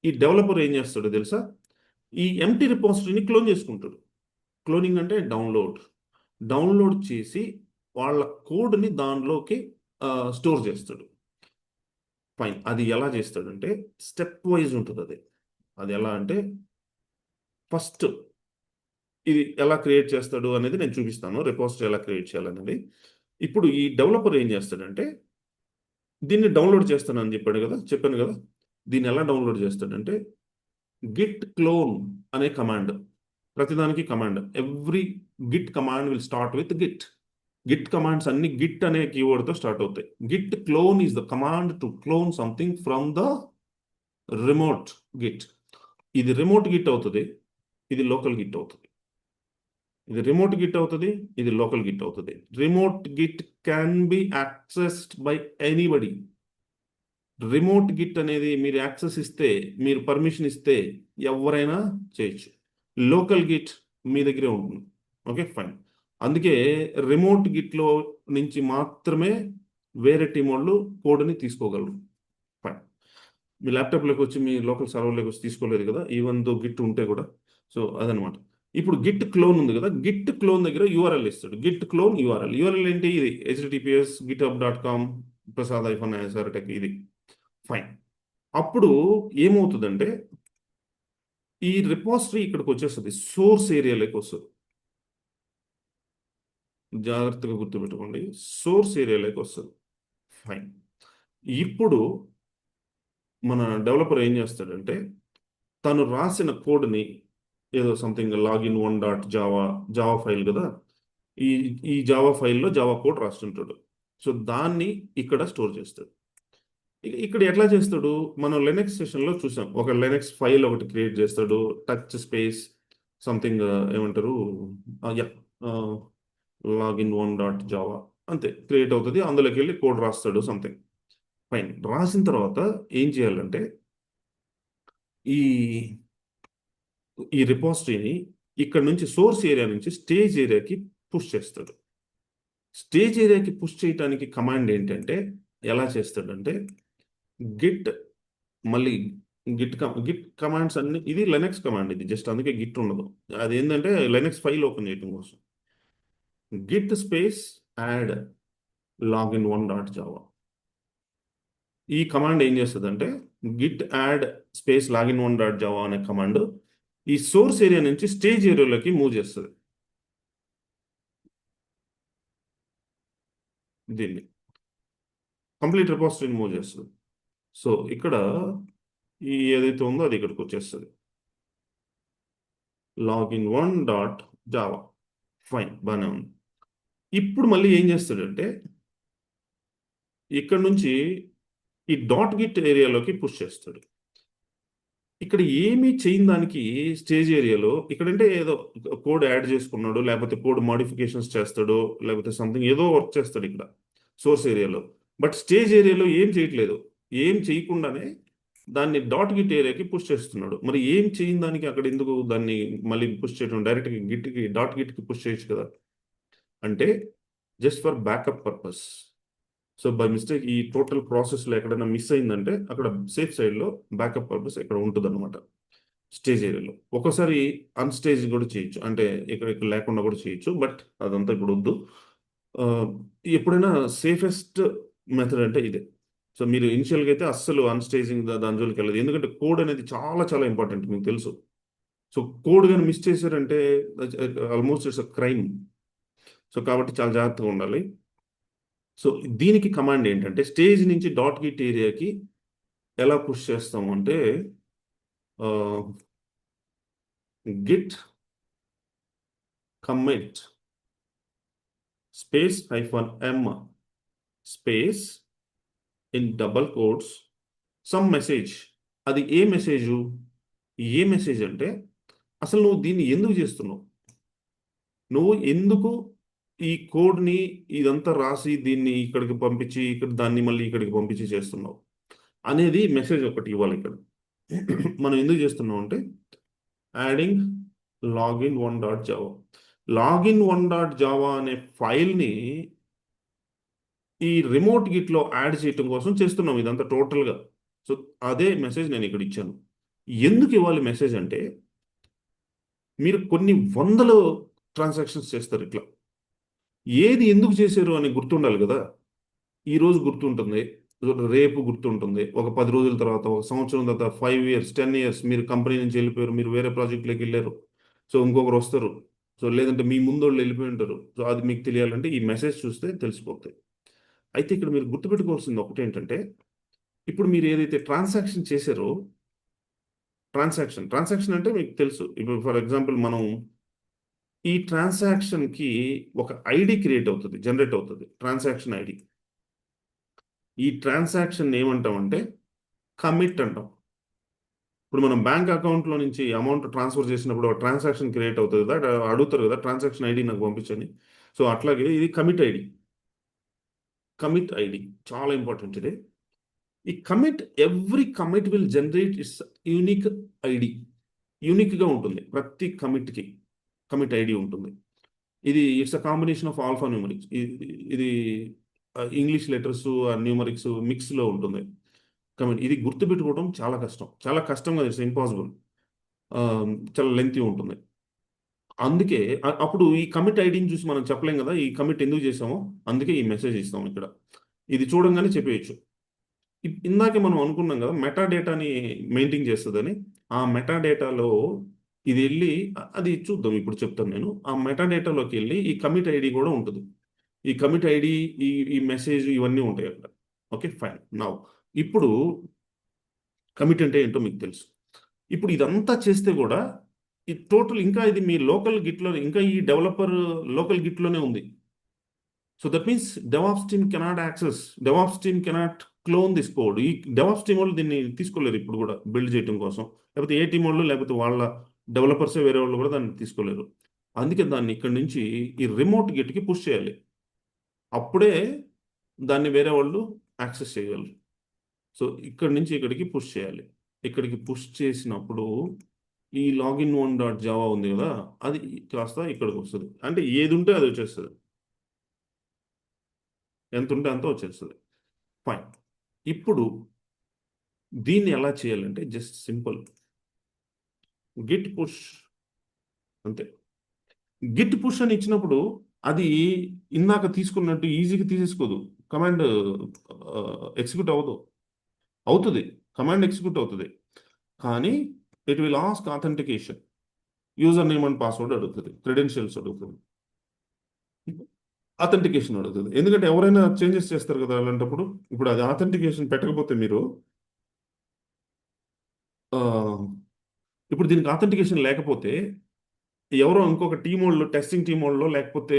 ఈ డెవలపర్ ఏం చేస్తాడో తెలుసా? ఈ ఎంటీ రిపాజిటరీని క్లోన్ చేసుకుంటాడు. క్లోనింగ్ అంటే డౌన్లోడ్ చేసి వాళ్ళ కోడ్ని దానిలోకి స్టోర్ చేస్తాడు. ఫైన్. అది ఎలా చేస్తాడంటే స్టెప్ వైజ్ ఉంటుంది. అది ఎలా అంటే, ఫస్ట్ ఇది ఎలా క్రియేట్ చేస్తాడు అనేది నేను చూపిస్తాను, రిపాజిటరీ ఎలా క్రియేట్ చేయాలనేది. ఇప్పుడు ఈ డెవలపర్ ఏం చేస్తాడంటే, దీన్ని డౌన్లోడ్ చేస్తానని చెప్పాను కదా. దీన్ని ఎలా డౌన్లోడ్ చేస్తాడంటే, గిట్ క్లోన్ అనే కమాండ్, ప్రతిదానికి command, every Git command will start with Git. Git commands అన్ని గిట్ అనే కీవర్డ్తో స్టార్ట్ అవుతాయి. Git clone is the command to clone something from the remote Git. ఇది రిమోట్ గిట్ అవుతుంది, ఇది లోకల్ గిట్ అవుతుంది. ఇది రిమోట్ గిట్ అవుతుంది, ఇది లోకల్ గిట్ అవుతుంది. Remote Git can be accessed by anybody. Remote Git అనేది మీరు యాక్సెస్ ఇస్తే, మీరు పర్మిషన్ ఇస్తే ఎవరైనా చేయొచ్చు. లోకల్ గిట్ మీ దగ్గరే ఉంటుంది. Okay, fine. అందుకే రిమోట్ గిట్లో నుంచి మాత్రమే వేరే టీం వాళ్ళు కోడ్ని తీసుకోగలరు. ఫైన్. మీ ల్యాప్టాప్లోకి వచ్చి మీ లోకల్ సర్వర్లోకి వచ్చి తీసుకోలేదు కదా, ఈవెన్ దో గిట్ ఉంటే కూడా. సో అదనమాట. ఇప్పుడు గిట్ క్లోన్ ఉంది కదా, గిట్ క్లోన్ దగ్గర యూఆర్ఎల్ ఇస్తాడు. Git clone URL. యూఆర్ఎల్ ఏంటి? ఇది https://github.com prasad-sartek ఇది. ఫైన్. అప్పుడు ఏమవుతుందంటే ఈ రిపాజిటరీ ఇక్కడికి వచ్చేస్తుంది, సోర్స్ ఏరియాలోకి వస్తుంది. జాగ్రత్తగా గుర్తుపెట్టుకోండి, సోర్స్ ఏరియాలోకి వస్తుంది. ఫైన్. ఇప్పుడు మన డెవలపర్ ఏం చేస్తాడంటే తను రాసిన కోడ్ని ఏదో సంథింగ్ login1.java జావా ఫైల్ కదా, ఈ ఈ జావా ఫైల్లో జావా కోడ్ రాస్తుంటాడు. సో దాన్ని ఇక్కడ స్టోర్ చేస్తాడు. ఇక్కడ ఎట్లా చేస్తాడు? మనం లెనెక్స్ సెషన్లో చూసాం. ఒక లెనెక్స్ ఫైల్ ఒకటి క్రియేట్ చేస్తాడు, టచ్ స్పేస్ సంథింగ్ ఏమంటారు, యా, login1.java అంతే క్రియేట్ అవుతుంది. అందులోకి వెళ్ళి కోడ్ రాస్తాడు సంథింగ్. ఫైన్. రాసిన తర్వాత ఏం చేయాలంటే ఈ ఈ రిపాజిటరీని ఇక్కడ నుంచి సోర్స్ ఏరియా నుంచి స్టేజ్ ఏరియాకి పుష్ చేస్తాడు. స్టేజ్ ఏరియాకి పుష్ చేయడానికి కమాండ్ ఏంటంటే, ఎలా చేస్తాడంటే గిట్, మళ్ళీ గిట్ కమాండ్స్ అన్ని, ఇది లెనెక్స్ కమాండ్, ఇది జస్ట్ అందుకే గిట్ ఉండదు. అది ఏంటంటే లెనెక్స్ ఫైల్ ఓపెన్ చేయడం కోసం. Git space add login1.java. ఈ కమాండ్ ఏం చేస్తుందంటే గిట్ యాడ్ స్పేస్ login1.java అనే కమాండ్ ఈ సోర్స్ ఏరియా నుంచి స్టేజ్ ఏరియాలోకి మూవ్ చేస్తుంది. దీన్ని కంప్లీట్ రిపాజిటరీని మూవ్ చేస్తుంది. సో ఇక్కడ ఈ ఏదైతే ఉందో అది ఇక్కడికి వచ్చేస్తుంది, login1.java. ఫైన్, బాగానే ఉంది. ఇప్పుడు మళ్ళీ ఏం చేస్తాడంటే ఇక్కడ నుంచి ఈ డాట్ గిట్ ఏరియాలోకి పుష్ చేస్తాడు. ఇక్కడ ఏమీ చేయని దానికి స్టేజ్ ఏరియాలో ఇక్కడంటే ఏదో కోడ్ యాడ్ చేసుకున్నాడు, లేకపోతే కోడ్ మాడిఫికేషన్స్ చేస్తాడు, లేకపోతే సంథింగ్ ఏదో వర్క్ చేస్తాడు ఇక్కడ సోర్స్ ఏరియాలో. బట్ స్టేజ్ ఏరియాలో ఏం చేయట్లేదు. ఏం చేయకుండానే దాన్ని డాట్ గిట్ ఏరియాకి పుష్ చేస్తున్నాడు. మరి ఏం చేయని దానికి అక్కడ ఎందుకు దాన్ని మళ్ళీ పుష్ చేయడం? డైరెక్ట్గా గిట్కి డాట్ గిట్కి పుష్ చేయొచ్చు కదా. అంటే just for backup purpose. So by mistake ఈ టోటల్ ప్రాసెస్లో ఎక్కడైనా మిస్ అయిందంటే అక్కడ సేఫ్ సైడ్లో బ్యాకప్ పర్పస్ ఎక్కడ ఉంటుంది అనమాట, స్టేజ్ ఏరియాలో. ఒక్కోసారి అన్స్టేజ్ కూడా చేయొచ్చు, అంటే ఇక్కడ ఇక్కడ లేకుండా కూడా చేయొచ్చు. బట్ అదంతా ఇప్పుడు వద్దు. ఆ, ఎప్పుడైనా సేఫెస్ట్ మెథడ్ అంటే ఇదే. సో మీరు ఇనిషియల్గా అయితే అస్సలు అన్స్టేజింగ్ దాని జోలికి వెళ్ళదు, ఎందుకంటే కోడ్ అనేది చాలా చాలా ఇంపార్టెంట్, మీకు తెలుసు. సో కోడ్ కానీ మిస్ చేశారంటే almost it's a crime. So కాబట్టి చాలా జాగ్రత్తగా ఉండాలి. సో దీనికి కమాండ్ ఏంటంటే స్టేజ్ నుంచి డాట్ గిట్ ఏరియాకి ఎలా పుష్ చేస్తాము అంటే Git commit space -m space in double quotes some message. అది ఏ మెసేజు? ఏ మెసేజ్ అంటే అసలు నువ్వు దీన్ని ఎందుకు చేస్తున్నావు, నువ్వు ఎందుకు ఈ కోడ్ని ఇదంతా రాసి దీన్ని ఇక్కడికి పంపించి ఇక్కడ దాన్ని మళ్ళీ ఇక్కడికి పంపించి చేస్తున్నావు అనేది మెసేజ్ ఒకటి ఇవ్వాలి ఇక్కడ. మనం ఎందుకు చేస్తున్నాం అంటే యాడింగ్ login1.java. login1.java అనే ఫైల్ని ఈ రిమోట్ గిట్లో యాడ్ చేయటం కోసం చేస్తున్నాం ఇదంతా టోటల్గా. సో అదే మెసేజ్ నేను ఇక్కడ ఇచ్చాను. ఎందుకు ఇవ్వాలి మెసేజ్ అంటే మీరు కొన్ని వందల ట్రాన్సాక్షన్స్ చేస్తారు ఇట్లా. ఏది ఎందుకు చేశారు అని గుర్తుండాలి కదా. ఈరోజు గుర్తుంటుంది, రేపు గుర్తుంటుంది, ఒక 10 రోజుల తర్వాత, ఒక సంవత్సరం తర్వాత, 5 ఇయర్స్ 10 ఇయర్స్ మీరు కంపెనీ నుంచి వెళ్ళిపోయారు, మీరు వేరే ప్రాజెక్ట్లోకి వెళ్ళారు. సో ఇంకొకరు వస్తారు. సో లేదంటే మీ ముందు వాళ్ళు వెళ్ళిపోయి ఉంటారు. సో అది మీకు తెలియాలంటే ఈ మెసేజ్ చూస్తే తెలిసిపోతాయి. అయితే ఇక్కడ మీరు గుర్తుపెట్టుకోవాల్సింది ఒకటేంటంటే ఇప్పుడు మీరు ఏదైతే ట్రాన్సాక్షన్ చేశారో, ట్రాన్సాక్షన్ అంటే మీకు తెలుసు. ఇప్పుడు ఫర్ ఎగ్జాంపుల్ మనం ఈ ట్రాన్సాక్షన్కి ఒక ఐడి క్రియేట్ అవుతుంది, జనరేట్ అవుతుంది, ట్రాన్సాక్షన్ ఐడి. ఈ ట్రాన్సాక్షన్ ఏమంటామంటే కమిట్ అంటాం. ఇప్పుడు మనం బ్యాంక్ అకౌంట్లో నుంచి అమౌంట్ ట్రాన్స్ఫర్ చేసినప్పుడు ట్రాన్సాక్షన్ క్రియేట్ అవుతుంది కదా, అడుగుతారు కదా ట్రాన్సాక్షన్ ఐడి నాకు పంపించండి. సో అట్లాగే ఇది కమిట్ ఐడి. కమిట్ ఐడి చాలా ఇంపార్టెంట్ ఇది. ఈ commit, every commit will generate it's unique ID. యూనిక్గా ఉంటుంది ప్రతి కమిట్కి. కమిట్ ఐడి ఉంటుంది. ఇది it's a combination of alpha numerics. ఇది ఇంగ్లీష్ లెటర్స్ న్యూమరిక్స్ మిక్స్లో ఉంటుంది. కమిట్ ఇది గుర్తుపెట్టుకోవడం చాలా కష్టం, చాలా కష్టంగా, ఇట్స్ ఇంపాసిబుల్. చాలా లెంతీ ఉంటుంది. అందుకే అప్పుడు ఈ కమిట్ ఐడిని చూసి మనం చెప్పలేం కదా ఈ కమిట్ ఎందుకు చేసామో. అందుకే ఈ మెసేజ్ ఇస్తాం ఇక్కడ. ఇది చూడంగానే చెప్పేయచ్చు. ఇందాకే మనం అనుకున్నాం కదా మెటా డేటాని మెయింటైన్ చేస్తుందని. ఆ మెటా డేటాలో ఇది వెళ్ళి అది చూద్దాం, ఇప్పుడు చెప్తాను నేను. ఆ మెటా డేటాలోకి వెళ్ళి ఈ కమిట్ ఐడి కూడా ఉంటుంది. ఈ కమిట్ ఐడి, ఈ ఈ మెసేజ్ ఇవన్నీ ఉంటాయి అక్కడ. Okay fine. నౌ ఇప్పుడు కమిట్ అంటే ఏంటో మీకు తెలుసు. ఇప్పుడు ఇదంతా చేస్తే కూడా ఈ టోటల్ ఇంకా ఇది మీ లోకల్ గిట్లో, ఇంకా ఈ డెవలపర్ లోకల్ గిట్లోనే ఉంది. So that means DevOps team cannot access, DevOps team cannot clone this code. ఈ డెవాప్స్ టీమ్ వాళ్ళు దీన్ని తీసుకోలేరు ఇప్పుడు కూడా బిల్డ్ చేయడం కోసం. లేకపోతే ఏ టీం వాళ్ళు, లేకపోతే వాళ్ళ డెవలపర్సే వేరే వాళ్ళు కూడా దాన్ని తీసుకోలేరు. అందుకే దాన్ని ఇక్కడ నుంచి ఈ రిమోట్ గిట్కి పుష్ చేయాలి. అప్పుడే దాన్ని వేరే వాళ్ళు యాక్సెస్ చేయగలరు. సో ఇక్కడ నుంచి ఇక్కడికి పుష్ చేయాలి. ఇక్కడికి పుష్ చేసినప్పుడు ఈ లాగిన్ వన్ డాట్ జావా ఉంది కదా, అది కాస్త ఇక్కడికి వస్తుంది. అంటే ఏది ఉంటే అది వచ్చేస్తుంది, ఎంత ఉంటే అంత వచ్చేస్తుంది. ఫైన్. ఇప్పుడు దీన్ని ఎలా చేయాలంటే జస్ట్ సింపుల్ గిట్ పుష్, అంతే. గిట్ పుష్ అని ఇచ్చినప్పుడు అది ఇందాక తీసుకున్నట్టు ఈజీగా తీసేసుకోదు. కమాండ్ ఎగ్జిక్యూట్ అవ్వదు. అవుతుంది, కమాండ్ ఎగ్జిక్యూట్ అవుతుంది, కానీ it will ask authentication. User name and password అడుగుతుంది, క్రెడెన్షియల్స్ అడుగుతుంది, ఆథెంటికేషన్ అడుగుతుంది. ఎందుకంటే ఎవరైనా చేంజెస్ చేస్తారు కదా అలాంటప్పుడు. ఇప్పుడు అది ఆథెంటికేషన్ పెట్టకపోతే మీరు ఆ, ఇప్పుడు దీనికి ఆథెంటికేషన్ లేకపోతే ఎవరో ఇంకొక టీం వాళ్ళు, టెస్టింగ్ టీం వాళ్ళు, లేకపోతే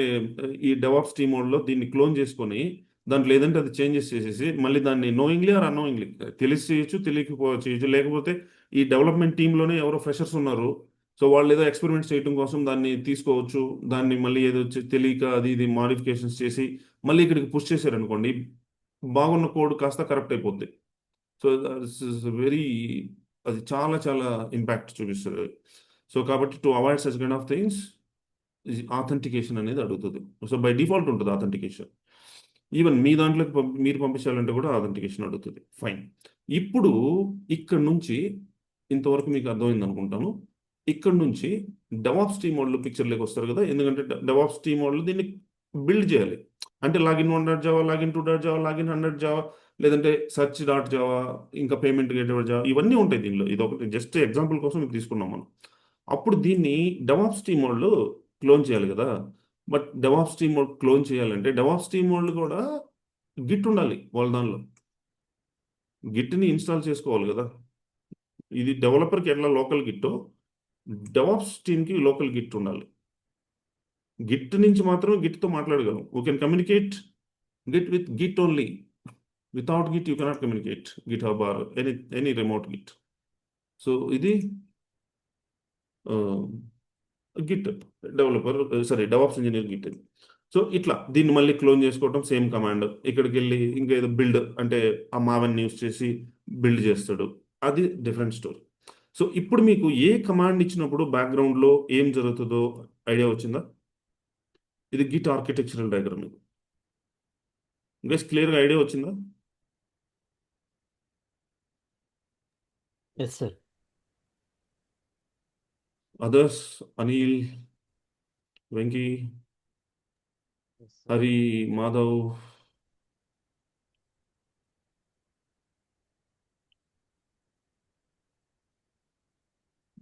ఈ డెవాప్స్ టీం వాళ్ళు దీన్ని క్లోన్ చేసుకొని దాంట్లో ఏదంటే అది చేంజెస్ చేసేసి మళ్ళీ దాన్ని నోయింగ్లీ ఆర్ అన్నోయింగ్లీ తెలిసి చేయొచ్చు, తెలియకపో చేయొచ్చు. లేకపోతే ఈ డెవలప్మెంట్ టీంలోనే ఎవరో ఫ్రెషర్స్ ఉన్నారు, సో వాళ్ళు ఏదో ఎక్స్పెరిమెంట్ చేయడం కోసం దాన్ని తీసుకోవచ్చు. దాన్ని మళ్ళీ ఏదో తెలియక అది ఇది మాడిఫికేషన్స్ చేసి మళ్ళీ ఇక్కడికి పుష్ చేశారనుకోండి, బాగున్న కోడ్ కాస్త కరెక్ట్ అయిపోద్ది. సో వెరీ, అది చాలా చాలా ఇంపాక్ట్ చూపిస్తుంది. సో కాబట్టి to avoid such kind of things authentication అనేది అడుగుతుంది. సో బై డిఫాల్ట్ ఉంటుంది ఆథెంటికేషన్. ఈవెన్ మీ దాంట్లోకి మీరు పంపించాలంటే కూడా ఆథెంటికేషన్ అడుగుతుంది. ఫైన్. ఇప్పుడు ఇక్కడ నుంచి ఇంతవరకు మీకు అర్థమైంది అనుకుంటాను. ఇక్కడ నుంచి డెవాప్స్ టీమ్ వాళ్ళు పిక్చర్లోకి వస్తారు కదా, ఎందుకంటే డెవాప్స్ టీమ్ వాళ్ళు దీన్ని బిల్డ్ చేయాలి. అంటే login 1.java, login 2.java, login 100 Java, లేదంటే సర్చ్ డాట్ జావా, ఇంకా పేమెంట్ గేట్వే జావా, ఇవన్నీ ఉంటాయి దీనిలో. ఇది ఒకటి జస్ట్ ఎగ్జాంపుల్ కోసం ఇది తీసుకున్నాం మనం. అప్పుడు దీన్ని డెవాప్స్ టీమ్ వాళ్ళు క్లోన్ చేయాలి కదా. బట్ డెవాప్స్ టీమ్ వాళ్ళు క్లోన్ చేయాలంటే డెవాప్స్ టీమ్ వాళ్ళు కూడా గిట్ ఉండాలి వాళ్ళ దానిలో. గిట్ని ఇన్స్టాల్ చేసుకోవాలి కదా. ఇది డెవలపర్కి ఎట్లా లోకల్ గిట్టో, డెవాప్స్ టీమ్కి లోకల్ గిట్ ఉండాలి. గిట్ నుంచి మాత్రం గిట్తో మాట్లాడగలం. We can communicate git with git only. Without git you cannot communicate GitHub or any remote git. So ఇది git developer, sorry DevOps engineer git. So ఇట్లా దీన్ని మళ్ళీ క్లోన్ చేసుకోవడం సేమ్ కమాండ్. ఇక్కడికి వెళ్ళి ఇంకా ఏదో బిల్డ్ అంటే ఆ మావెన్ యూస్ చేసి బిల్డ్ చేస్తాడు, అది డిఫరెంట్ స్టోరీ. సో ఇప్పుడు మీకు ఏ కమాండ్ ఇచ్చినప్పుడు బ్యాక్గ్రౌండ్లో ఏం జరుగుతుందో ఐడియా వచ్చిందా? ఇది గిట్ ఆర్కిటెక్చరల్ డయాగ్రామ్. మీకు ఇంకా క్లియర్గా ఐడియా వచ్చిందా? Yes sir. Others, Anil, Venky, Hari, Madhav,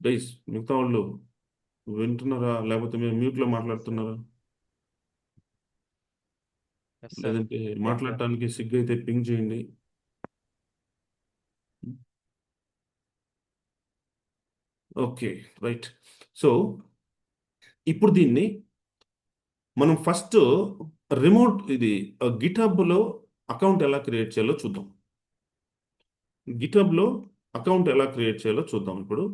డైస్, మిగతా వాళ్ళు వింటున్నారా లేకపోతే మీరు మ్యూట్లో మాట్లాడుతున్నారా? Yes sir. లేదంటే మాట్లాడటానికి సిగ్గు అయితే పింగ్ చేయండి. Okay right. సో ఇప్పుడు దీన్ని మనం ఫస్ట్ రిమోట్ ఇది గిట్హబ్లో అకౌంట్ ఎలా క్రియేట్ చేయాలో చూద్దాం. గిట్హబ్లో అకౌంట్ ఎలా క్రియేట్ చేయాలో చూద్దాం ఇప్పుడు.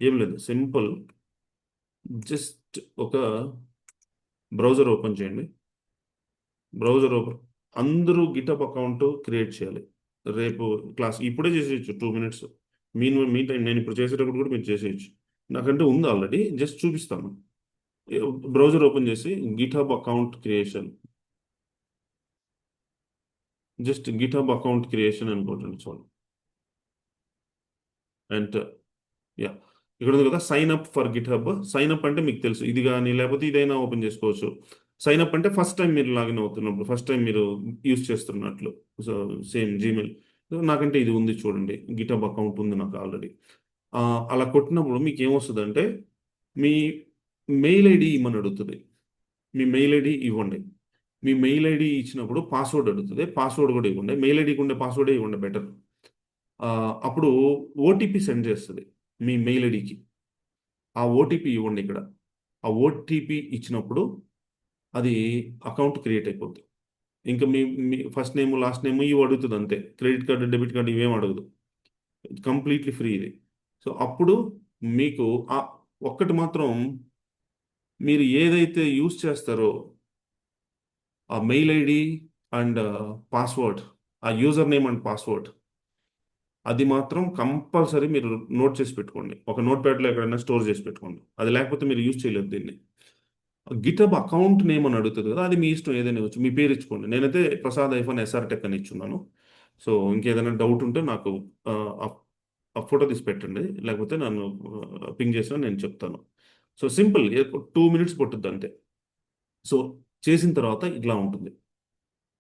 ఏం లేదు, సింపుల్. జస్ట్ ఒక బ్రౌజర్ ఓపెన్ చేయండి. బ్రౌజర్ ఓపెన్, అందరూ గిటప్ అకౌంట్ క్రియేట్ చేయాలి. రేపు క్లాస్ ఇప్పుడే చేసేయచ్చు, 2 minutes. మీ టైం, నేను ఇప్పుడు చేసేటప్పుడు కూడా మీరు చేసేయచ్చు. నాకంటే ఉంది ఆల్రెడీ, జస్ట్ చూపిస్తాను. బ్రౌజర్ ఓపెన్ చేసి GitHub account creation, just GitHub account creation అనుకోండి, చాలు. అండ్ యా, ఇక్కడ ఉంది కదా sign up for GitHub. Sign up అంటే మీకు తెలుసు, ఇది కానీ లేకపోతే ఇదైనా ఓపెన్ చేసుకోవచ్చు. సైన్ అప్ అంటే ఫస్ట్ టైం మీరు లాగిన్ అవుతున్నప్పుడు, ఫస్ట్ టైం మీరు యూస్ చేస్తున్నట్లు. So same Gmail. నాకంటే ఇది ఉంది చూడండి, గిట్ హబ్ అకౌంట్ ఉంది నాకు ఆల్రెడీ. అలా కొట్టినప్పుడు మీకు ఏమొస్తుంది, మీ మెయిల్ ఐడి ఇమ్మని అడుగుతుంది. మీ మెయిల్ ఐడి ఇవ్వండి. మీ మెయిల్ ఐడి ఇచ్చినప్పుడు పాస్వర్డ్ అడుగుతుంది, పాస్వర్డ్ కూడా ఇవ్వండి. మెయిల్ ఐడికి ఉండే పాస్వర్డే ఇవ్వండి, బెటర్. అప్పుడు ఓటీపీ సెండ్ చేస్తుంది మీ మెయిల్ ఐడికి. ఆ ఓటీపీ ఇవ్వండి ఇక్కడ. ఆ ఓటీపీ ఇచ్చినప్పుడు అది అకౌంట్ క్రియేట్ అయిపోద్ది. ఇంకా మీ మీ ఫస్ట్ నేమ్ లాస్ట్ నేమ్ ఇవి అడుగుతుంది అంతే. క్రెడిట్ కార్డు డెబిట్ కార్డు ఇవేం అడగదు. కంప్లీట్లీ ఫ్రీ ఇది. సో అప్పుడు మీకు ఆ ఒక్కటి మాత్రం, మీరు ఏదైతే యూస్ చేస్తారో ఆ మెయిల్ ఐడి అండ్ పాస్వర్డ్, ఆ యూజర్ నేమ్ అండ్ పాస్వర్డ్, అది మాత్రం కంపల్సరీ మీరు నోట్ చేసి పెట్టుకోండి. ఒక నోట్ ప్యాడ్లో ఎక్కడైనా స్టోర్ చేసి పెట్టుకోండి. అది లేకపోతే మీరు యూజ్ చేయలేరు దీన్ని. గిటబ్ అకౌంట్ నేమ్ అని అడుగుతుంది కదా, అది మీ ఇష్టం, ఏదైనా ఇవ్వచ్చు. మీ పేరు ఇచ్చుకోండి. నేనైతే ప్రసాద్ ఐఫోన్ ఎస్ఆర్ టెక్ అని ఇచ్చున్నాను. సో ఇంకేదైనా డౌట్ ఉంటే నాకు ఆ ఆ ఫోటో తీసి పెట్టండి, లేకపోతే నన్ను పింగ్ చేసినా నేను చెప్తాను. సో సింపుల్, 2 minutes పట్టుద్ది అంతే. సో చేసిన తర్వాత ఇట్లా ఉంటుంది,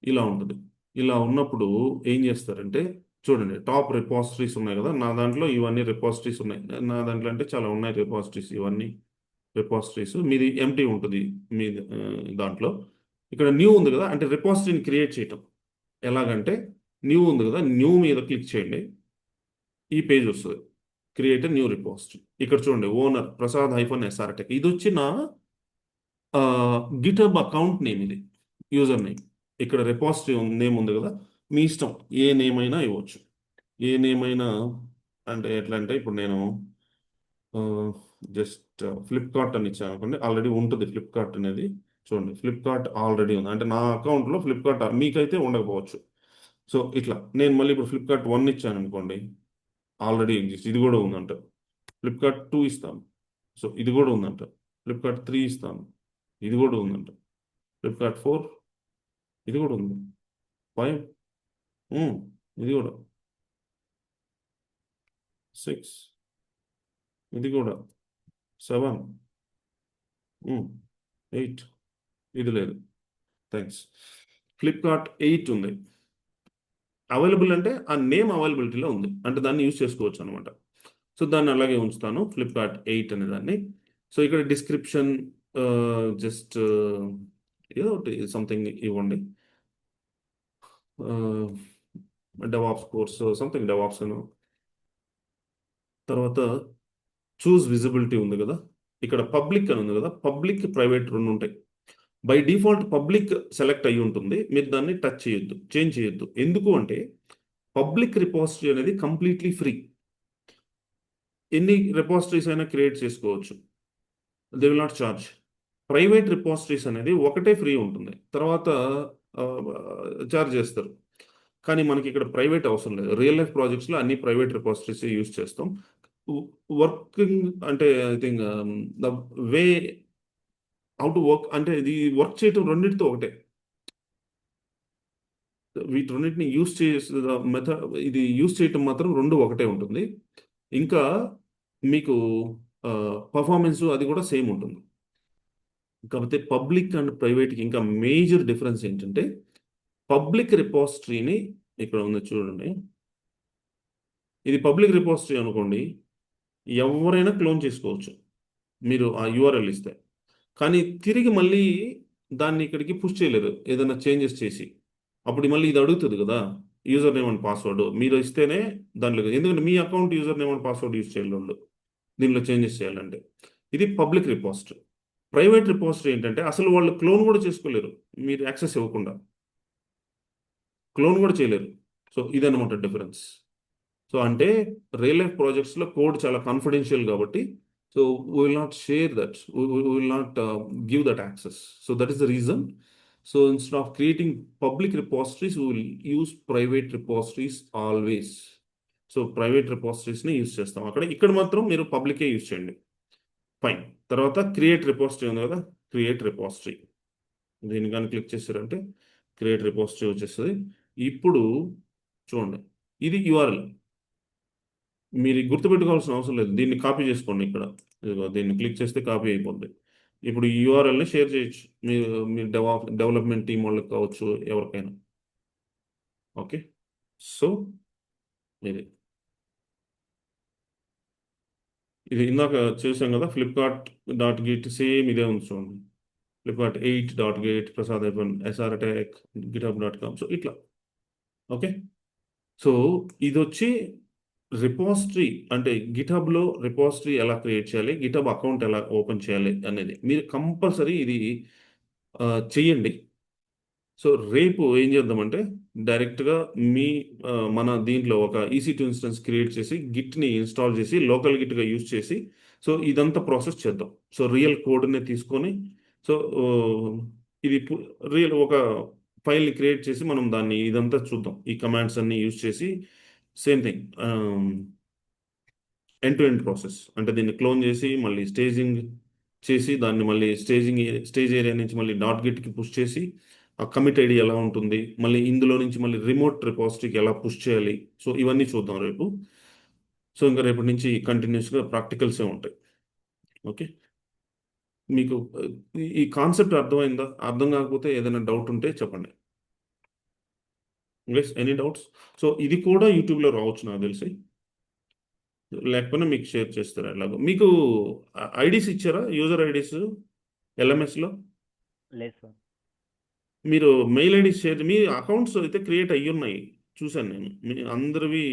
ఇలా ఉంటుంది. ఇలా ఉన్నప్పుడు ఏం చేస్తారంటే, చూడండి టాప్ రిపాజిటరీస్ ఉన్నాయి కదా, నా దాంట్లో ఇవన్నీ రిపాజిటరీస్ ఉన్నాయి. నా దాంట్లో అంటే చాలా ఉన్నాయి రిపాజిటరీస్, ఇవన్నీ రిపాజిటరీస్. మీది ఎంటీ ఉంటుంది మీ దాంట్లో. ఇక్కడ న్యూ ఉంది కదా, అంటే రిపాజిటరీని క్రియేట్ చేయటం ఎలాగంటే, న్యూ ఉంది కదా, న్యూ మీద క్లిక్ చేయండి. ఈ పేజ్ వస్తుంది, క్రియేట్ న్యూ రిపాజిటరీ. ఇక్కడ చూడండి, owner Prasad hyphen SR tech, ఇది వచ్చి నా గిటబ్ అకౌంట్ నేమ్, ఇది యూజర్ నేమ్. ఇక్కడ రిపాజిటరీ నేమ్ ఉంది కదా, మీ ఇష్టం ఏ నేమ్ అయినా ఇవ్వచ్చు. ఏ నేమ్ అయినా అంటే ఎట్లా అంటే, ఇప్పుడు నేను జస్ట్ ఫ్లిప్కార్ట్ అని ఇచ్చాను అనుకోండి, ఆల్రెడీ ఉంటుంది ఫ్లిప్కార్ట్ అనేది. చూడండి, ఫ్లిప్కార్ట్ ఆల్రెడీ ఉంది, అంటే నా అకౌంట్లో ఫ్లిప్కార్ట్ మీకైతే ఉండకపోవచ్చు. సో ఇట్లా నేను మళ్ళీ ఇప్పుడు ఫ్లిప్కార్ట్ 1 ఇచ్చాను అనుకోండి, ఆల్రెడీ ఎగ్జిస్ట్, ఇది కూడా ఉందంట. ఫ్లిప్కార్ట్ 2 ఇస్తాను, సో ఇది కూడా ఉందంట. ఫ్లిప్కార్ట్ 3 ఇస్తాను, ఇది కూడా ఉందంట. ఫ్లిప్కార్ట్ 4, ఇది కూడా ఉంది. 5, ఇది కూడా. 6, ఇది కూడా. 7, 8, ఇది లేదు. థ్యాంక్స్. ఫ్లిప్కార్ట్ 8 ఉంది. అవైలబుల్ అంటే ఆ నేమ్ అవైలబిలిటీలో ఉంది, అంటే దాన్ని యూజ్ చేసుకోవచ్చు అనమాట. సో దాన్ని అలాగే ఉంచుతాను, ఫ్లిప్కార్ట్ 8 అనే దాన్ని. సో ఇక్కడ డిస్క్రిప్షన్ జస్ట్ ఏదో ఒకటి సంథింగ్ ఇవ్వండి. డెవాప్స్ కోర్స్ సంథింగ్, డెవాప్స్ అని. తర్వాత చూస్ విజిబిలిటీ ఉంది కదా, ఇక్కడ పబ్లిక్ అని ఉంది కదా, పబ్లిక్ ప్రైవేట్ రెండు ఉంటాయి. బై డిఫాల్ట్ పబ్లిక్ సెలెక్ట్ అయ్యి ఉంటుంది, మీరు దాన్ని టచ్ చేయొద్దు, చేంజ్ చేయొద్దు. ఎందుకు అంటే పబ్లిక్ రిపాజిటరీ అనేది కంప్లీట్లీ ఫ్రీ. ఎన్ని రిపాజిటరీస్ అయినా క్రియేట్ చేసుకోవచ్చు, they will not charge. Private repositories అనేది ఒకటే ఫ్రీ ఉంటుంది, తర్వాత ఛార్జ్ చేస్తారు. కానీ మనకి ఇక్కడ ప్రైవేట్ అవసరం లేదు. రియల్ లైఫ్ ప్రాజెక్ట్స్లో అన్ని ప్రైవేట్ రిపాజిటరీస్ యూజ్ చేస్తాం. వర్కింగ్ అంటే I think the way how to work అంటే, ఇది వర్క్ చేయటం రెండింటితో ఒకటే. వీటి రెండింటిని యూస్ చేసే మెథడ్, ఇది యూస్ చేయటం మాత్రం రెండు ఒకటే ఉంటుంది. ఇంకా మీకు పర్ఫార్మెన్స్ అది కూడా సేమ్ ఉంటుంది. కాకపోతే పబ్లిక్ అండ్ ప్రైవేట్కి ఇంకా మేజర్ డిఫరెన్స్ ఏంటంటే, పబ్లిక్ రిపాజిటరీని ఇక్కడ ఉంది చూడండి, ఇది పబ్లిక్ రిపాజిటరీ అనుకోండి, ఎవరైనా క్లోన్ చేసుకోవచ్చు మీరు ఆ యూఆర్ఎల్ ఇస్తే. కానీ తిరిగి మళ్ళీ దాన్ని ఇక్కడికి పుష్ చేయలేరు ఏదైనా చేంజెస్ చేసి. అప్పుడు మళ్ళీ ఇది అడుగుతుంది కదా, యూజర్ నేమ్ అండ్ పాస్వర్డ్ మీరు ఇస్తేనే దాంట్లో, ఎందుకంటే మీ account user name and password use చేయాలి వాళ్ళు దీనిలో చేంజెస్ చేయాలంటే. ఇది పబ్లిక్ రిపాజిటరీ. ప్రైవేట్ రిపాజిటరీ ఏంటంటే అసలు వాళ్ళు క్లోన్ కూడా చేసుకోలేరు, మీరు యాక్సెస్ ఇవ్వకుండా క్లోన్ కూడా చేయలేరు. సో ఇదన్నమాట డిఫరెన్స్. సో అంటే రియల్ లైఫ్ ప్రాజెక్ట్స్లో కోడ్ చాలా కాన్ఫిడెన్షియల్ కాబట్టి so we will not share that, will not give that access. So that is the reason. So instead of creating public repositories we will use private repositories always. So private రిపాజిటరీస్ని use చేస్తాం అక్కడ. ఇక్కడ మాత్రం మీరు పబ్లికే use చేయండి. Fine. తర్వాత create repository ఉంది కదా, క్రియేట్ రిపాజిటరీ దీన్ని కానీ క్లిక్ చేశారంటే క్రియేట్ రిపాజిటరీ వచ్చేస్తుంది. ఇప్పుడు చూడండి, ఇది యూఆర్ఎల్. మీరు గుర్తుపెట్టుకోవాల్సిన అవసరం లేదు, దీన్ని కాపీ చేసుకోండి ఇక్కడ. ఇదిగో దీన్ని క్లిక్ చేస్తే కాపీ అయిపోద్ది. ఇప్పుడు ఈ యూఆర్ఎల్ని షేర్ చేయొచ్చు మీరు, మీ డెవలప్మెంట్ టీం వాళ్ళకి కావచ్చు, ఎవరికైనా. ఓకే. సో ఇది ఇది ఇందాక చూసాం కదా, flipkart.git సేమ్ ఇదే ఉంది చూడండి. flipkart8.git, Prasad SR Tech, github.com. So ఇట్లా. ఓకే. సో ఇది వచ్చి రిపాజిటరీ, అంటే గిటబ్లో రిపాజిటరీ ఎలా క్రియేట్ చేయాలి, గిటబ్ అకౌంట్ ఎలా ఓపెన్ చేయాలి అనేది మీరు కంపల్సరీ ఇది చెయ్యండి. సో రేపు ఏం చేద్దామంటే డైరెక్ట్గా మీ మన దీంట్లో ఒక EC2 ఇన్స్టెన్స్ క్రియేట్ చేసి గిట్ని ఇన్స్టాల్ చేసి లోకల్ గిట్గా యూజ్ చేసి సో ఇదంతా ప్రాసెస్ చేద్దాం. సో రియల్ కోడ్ని తీసుకొని సో ఇది రియల్ ఒక ఫైల్ని క్రియేట్ చేసి మనం దాన్ని ఇదంతా చూద్దాం. ఈ కమాండ్స్ అన్ని యూజ్ చేసి same thing end to end process. అంటే దీన్ని క్లోన్ చేసి మళ్ళీ స్టేజింగ్ చేసి దాన్ని మళ్ళీ స్టేజ్ ఏరియా నుంచి మళ్ళీ డాట్ గిట్కి పుష్ చేసి ఆ కమిట్ ఐడి ఎలా ఉంటుంది, మళ్ళీ ఇందులో నుంచి మళ్ళీ రిమోట్ రిపాజిటరీకి ఎలా పుష్ చేయాలి. సో ఇవన్నీ చూద్దాం రేపు. సో ఇంకా రేపటి నుంచి కంటిన్యూస్గా ప్రాక్టికల్సే ఉంటాయి. ఓకే. మీకు ఈ కాన్సెప్ట్ అర్థమైందా? అర్థం కాకపోతే ఏదైనా డౌట్ ఉంటే చెప్పండి. Any doubts? సో ఇది కూడా యూట్యూబ్లో రావచ్చు నాకు తెలిసి, లేకపోతే మీకు షేర్ చేస్తారు. ఎలాగో మీకు ఐడీస్ ఇచ్చారా, యూజర్ ఐడీస్ LMSలో? లేదు సార్. మీరు మెయిల్ ఐడీస్ షేర్, మీ అకౌంట్స్ అయితే క్రియేట్ అయ్యి ఉన్నాయి చూశాను నేను. మీ అందరివి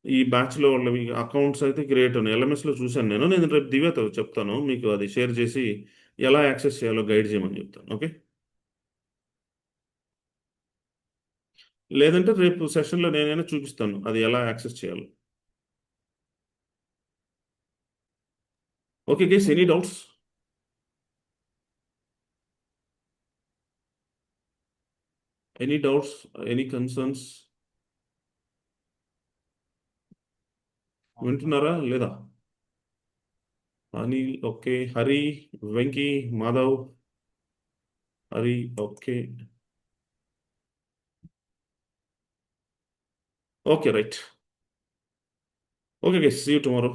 ఈ బ్యాచ్లో వాళ్ళవి అకౌంట్స్ అయితే క్రియేట్ ఉన్నాయి, LMSలో చూశాను నేను. నేను రేపు దివ్యతో చెప్తాను మీకు అది షేర్ చేసి ఎలా యాక్సెస్ చేయాలో గైడ్ చేయమని చెప్తాను. ఓకే. లేదంటే రేపు సెషన్లో నేనైనా చూపిస్తాను అది ఎలా యాక్సెస్ చేయాలో. Okay guys, any doubts? Any doubts, any concerns? వింటున్నారా లేదా? Anil okay, Hari, Venky, Madhav, Hari okay. Okay right. Okay guys, see you tomorrow.